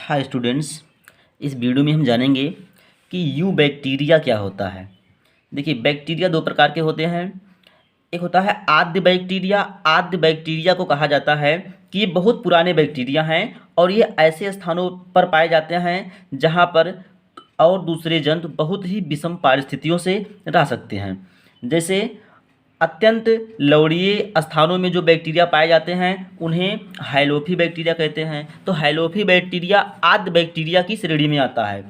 Hi students, इस video में हम जानेंगे कि यू बैक्टीरिया क्या होता है। देखिए, बैक्टीरिया दो प्रकार के होते हैं। एक होता है आद्य बैक्टीरिया। आद्य बैक्टीरिया को कहा जाता है कि ये बहुत पुराने बैक्टीरिया हैं और ये ऐसे स्थानों पर पाए जाते हैं जहाँ पर और दूसरे जंतु बहुत ही विषम परिस्थितियों से रह सकते हैं। जैसे अत्यंत लवणीय स्थानों में जो बैक्टीरिया पाए जाते हैं उन्हें हाइलोफी बैक्टीरिया कहते हैं। तो हाइलोफी बैक्टीरिया आद्य बैक्टीरिया की श्रेणी में आता है।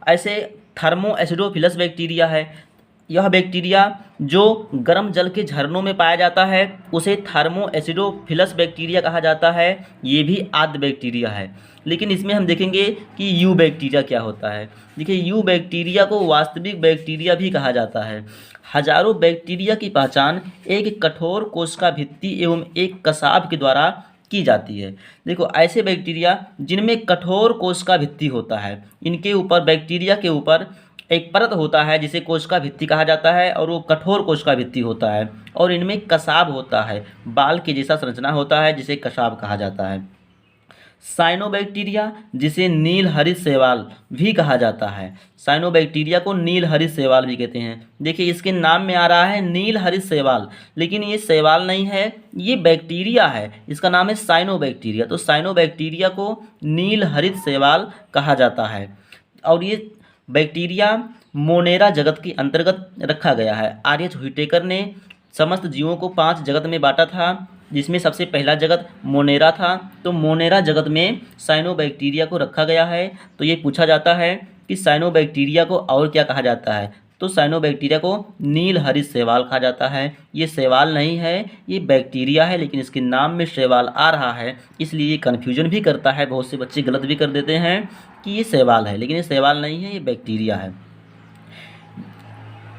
ऐसे थर्मो एसिडोफिलस बैक्टीरिया है। यह बैक्टीरिया जो गर्म जल के झरनों में पाया जाता है उसे थर्मो एसिडोफिलस बैक्टीरिया कहा जाता है। ये भी आद्य बैक्टीरिया है। लेकिन इसमें हम देखेंगे कि यू बैक्टीरिया क्या होता है। देखिए, यू बैक्टीरिया को वास्तविक बैक्टीरिया भी कहा जाता है। हजारों बैक्टीरिया की पहचान एक कठोर कोशिका भित्ति एवं एक कसाब के द्वारा की जाती है। देखो, ऐसे बैक्टीरिया जिनमें कठोर कोशिका भित्ति होता है, इनके ऊपर बैक्टीरिया के ऊपर एक परत होता है जिसे कोशिका भित्ति कहा जाता है और वो कठोर कोशिका भित्ति होता है और इनमें कसाब होता है, बाल के जैसा संरचना होता है जिसे कसाब कहा जाता है। साइनोबैक्टीरिया जिसे नील हरित शैवाल भी कहा जाता है। साइनोबैक्टीरिया को नील हरित शैवाल भी कहते हैं। देखिए, इसके नाम में आ रहा है नील हरित शैवाल, लेकिन ये शैवाल नहीं है, ये बैक्टीरिया है। इसका नाम है साइनोबैक्टीरिया। तो साइनोबैक्टीरिया को नील हरित शैवाल कहा जाता है और ये बैक्टीरिया मोनेरा जगत के अंतर्गत रखा गया है। आर्यच व्हिटेकर ने समस्त जीवों को 5 जगत में बांटा था, जिसमें सबसे पहला जगत मोनेरा था। तो मोनेरा जगत में साइनोबैक्टीरिया को रखा गया है। तो ये पूछा जाता है कि साइनोबैक्टीरिया को और क्या कहा जाता है, तो साइनोबैक्टीरिया को नील हरित शैवाल कहा जाता है। ये शैवाल नहीं है, ये बैक्टीरिया है, लेकिन इसके नाम में शैवाल आ रहा है इसलिए ये कन्फ्यूजन भी करता है। बहुत से बच्चे गलत भी कर देते हैं कि ये शैवाल है, लेकिन ये शैवाल नहीं है, ये बैक्टीरिया है।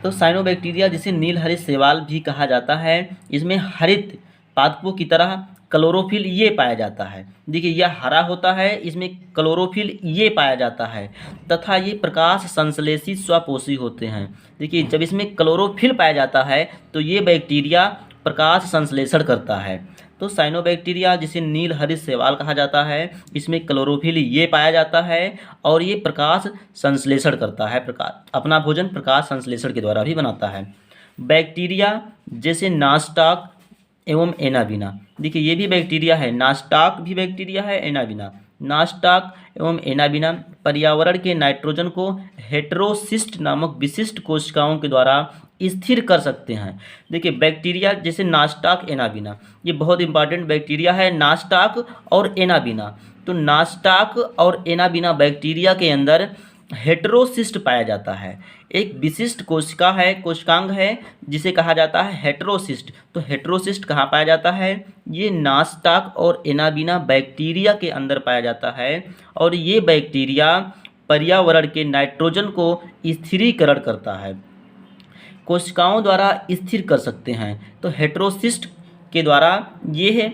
तो साइनोबैक्टीरिया जिसे नील हरित शैवाल भी कहा जाता है, इसमें हरित पादपों की तरह क्लोरोफिल ये पाया जाता है। देखिए, यह हरा होता है, इसमें क्लोरोफिल ये पाया जाता है तथा ये प्रकाश संश्लेषित स्वपोषी होते हैं। देखिए, जब इसमें क्लोरोफिल पाया जाता है तो ये बैक्टीरिया प्रकाश संश्लेषण करता है। तो साइनोबैक्टीरिया जिसे नील हरित शैवाल कहा जाता है, इसमें क्लोरोफिल ये पाया जाता है और ये प्रकाश संश्लेषण करता है। अपना भोजन प्रकाश संश्लेषण के द्वारा भी बनाता है। बैक्टीरिया जैसे नास्टाक एवं एनाबिना, देखिए ये भी बैक्टीरिया है। नास्टाक भी बैक्टीरिया है, एनाबिना। नास्टाक एवं एनाबिना पर्यावरण के नाइट्रोजन को हेटेरोसिस्ट नामक विशिष्ट कोशिकाओं के द्वारा स्थिर कर सकते हैं। देखिए, बैक्टीरिया जैसे नास्टाक एनाबिना, ये बहुत इंपॉर्टेंट बैक्टीरिया है, नास्टाक और एनाबिना। तो नास्टाक और एनाबिना बैक्टीरिया के अंदर हेटेरोसिस्ट पाया जाता है। एक विशिष्ट कोशिका है, कोशिकांग है जिसे कहा जाता है हेटेरोसिस्ट। तो हेटेरोसिस्ट कहाँ पाया जाता है, ये नास्टाक और एनाबिना बैक्टीरिया के अंदर पाया जाता है और ये बैक्टीरिया पर्यावरण के नाइट्रोजन को स्थिरीकरण करता है, कोशिकाओं द्वारा स्थिर कर सकते हैं। तो हेटेरोसिस्ट के द्वारा ये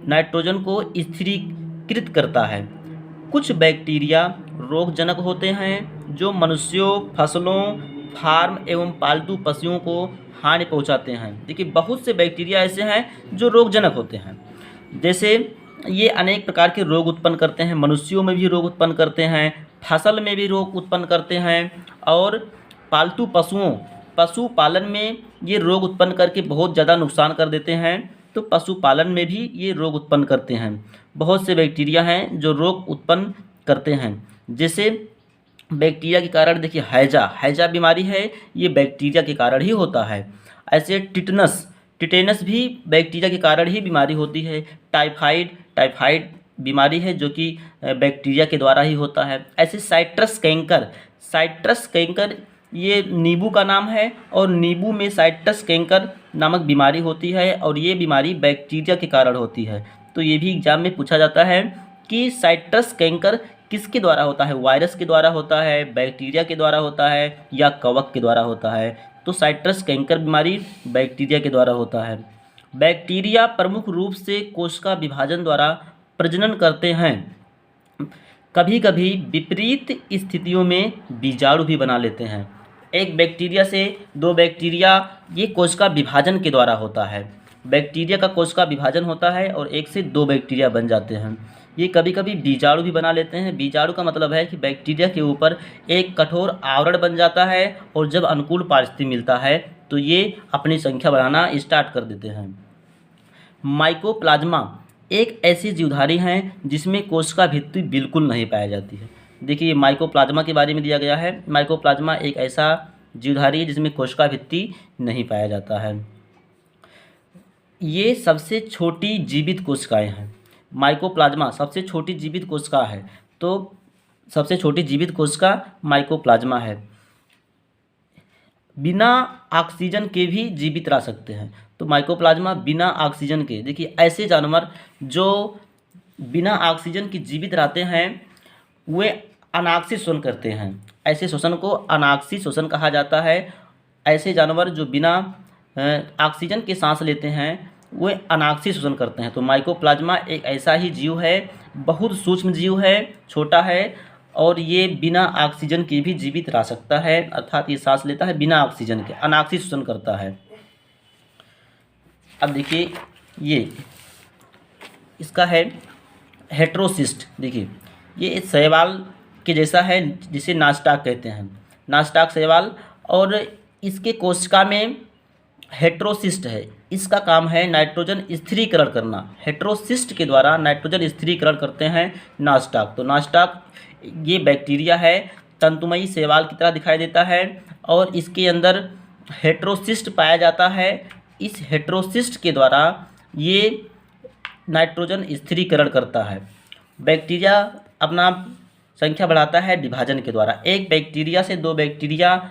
नाइट्रोजन को स्थिरीकृत करता है। कुछ बैक्टीरिया रोगजनक होते हैं जो मनुष्यों, फसलों, फार्म एवं पालतू पशुओं को हानि पहुंचाते हैं। देखिए, बहुत से बैक्टीरिया ऐसे हैं जो रोगजनक होते हैं। जैसे ये अनेक प्रकार के रोग उत्पन्न करते हैं, मनुष्यों में भी रोग उत्पन्न करते हैं, फसल में भी रोग उत्पन्न करते हैं और पालतू पशुपालन में ये रोग उत्पन्न करके बहुत ज़्यादा नुकसान कर देते हैं। तो पशुपालन में भी ये रोग उत्पन्न करते हैं। बहुत से बैक्टीरिया हैं जो रोग उत्पन्न करते हैं। जैसे बैक्टीरिया के कारण देखिए हैजा बीमारी है, ये बैक्टीरिया के कारण ही होता है। ऐसे टिटेनस भी बैक्टीरिया के कारण ही बीमारी होती है। टाइफाइड बीमारी है जो कि बैक्टीरिया के द्वारा ही होता है। ऐसे साइट्रस कैंकर ये नींबू का नाम है और नींबू में साइट्रस कैंकर नामक बीमारी होती है और ये बीमारी बैक्टीरिया के कारण होती है। तो ये भी एग्जाम में पूछा जाता है कि साइट्रस कैंकर किसके द्वारा होता है, वायरस के द्वारा होता है, बैक्टीरिया के द्वारा होता है या कवक के द्वारा होता है। तो साइट्रस कैंकर बीमारी बैक्टीरिया के द्वारा होता है। बैक्टीरिया प्रमुख रूप से कोशिका विभाजन द्वारा प्रजनन करते हैं। कभी कभी विपरीत स्थितियों में बीजाणु भी बना लेते हैं। एक बैक्टीरिया से 2 बैक्टीरिया, ये कोशिका विभाजन के द्वारा होता है। बैक्टीरिया का कोशिका विभाजन होता है और 1 से 2 बैक्टीरिया बन जाते हैं। ये कभी कभी बीजाणु भी बना लेते हैं। बीजाणु का मतलब है कि बैक्टीरिया के ऊपर एक कठोर आवरण बन जाता है और जब अनुकूल परिस्थिति मिलता है तो ये अपनी संख्या बढ़ाना स्टार्ट कर देते हैं। माइकोप्लाज्मा एक ऐसी जीवधारी है जिसमें कोशिका भित्ति बिल्कुल नहीं पाई जाती है। देखिए ये माइकोप्लाज्मा के बारे में दिया गया है। माइकोप्लाज्मा एक ऐसा जीवधारी है जिसमें कोशिका भित्ति नहीं पाया जाता है। ये सबसे छोटी जीवित कोशिकाएं हैं। माइकोप्लाज्मा सबसे छोटी जीवित कोशिका है, तो सबसे छोटी जीवित कोशिका माइकोप्लाज्मा है। बिना ऑक्सीजन के भी जीवित रह सकते हैं, तो माइकोप्लाज्मा बिना ऑक्सीजन के, देखिए ऐसे जानवर जो बिना ऑक्सीजन के जीवित रहते हैं वे अनाक्सी शोषण करते हैं। ऐसे शोषण को अनाक्सी शोषण कहा जाता है। ऐसे जानवर जो बिना ऑक्सीजन के सांस लेते हैं वे अनाक्सी शोषण करते हैं। तो माइकोप्लाज्मा एक ऐसा ही जीव है, बहुत सूक्ष्म जीव है, छोटा है और ये बिना ऑक्सीजन के भी जीवित रह सकता है, अर्थात ये सांस लेता है बिना ऑक्सीजन के, अनाक्सी शोषण करता है। अब देखिए ये इसका है हेट्रोसिस्ट। देखिए ये शैवाल के जैसा है जिसे नास्टाक कहते हैं, नास्टाक शैवाल, और इसके कोशिका में हेट्रोसिस्ट है। इसका काम है नाइट्रोजन स्थिरीकरण करना। हेट्रोसिस्ट के द्वारा नाइट्रोजन स्थिरीकरण करते हैं नास्टाक। तो नास्टाक ये बैक्टीरिया है, तंतुमयी शैवाल की तरह दिखाई देता है और इसके अंदर हेट्रोसिस्ट पाया जाता है। इस हेट्रोसिस्ट के द्वारा ये नाइट्रोजन स्थिरीकरण करता है। बैक्टीरिया अपना संख्या बढ़ाता है विभाजन के द्वारा। एक बैक्टीरिया से दो बैक्टीरिया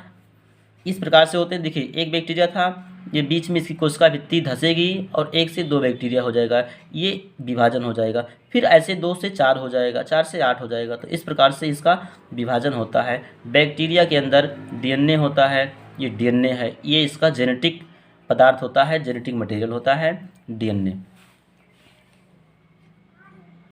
इस प्रकार से होते हैं। देखिए एक बैक्टीरिया था, ये बीच में इसकी कोशिका भित्ति धंसेगी और एक से दो बैक्टीरिया हो जाएगा, ये विभाजन हो जाएगा। फिर ऐसे 2 से 4 हो जाएगा, 4 से 8 हो जाएगा। तो इस प्रकार से इसका विभाजन होता है। बैक्टीरिया के अंदर डीएनए होता है, ये डीएनए है, ये इसका जेनेटिक पदार्थ होता है, जेनेटिक मटेरियल होता है डीएनए।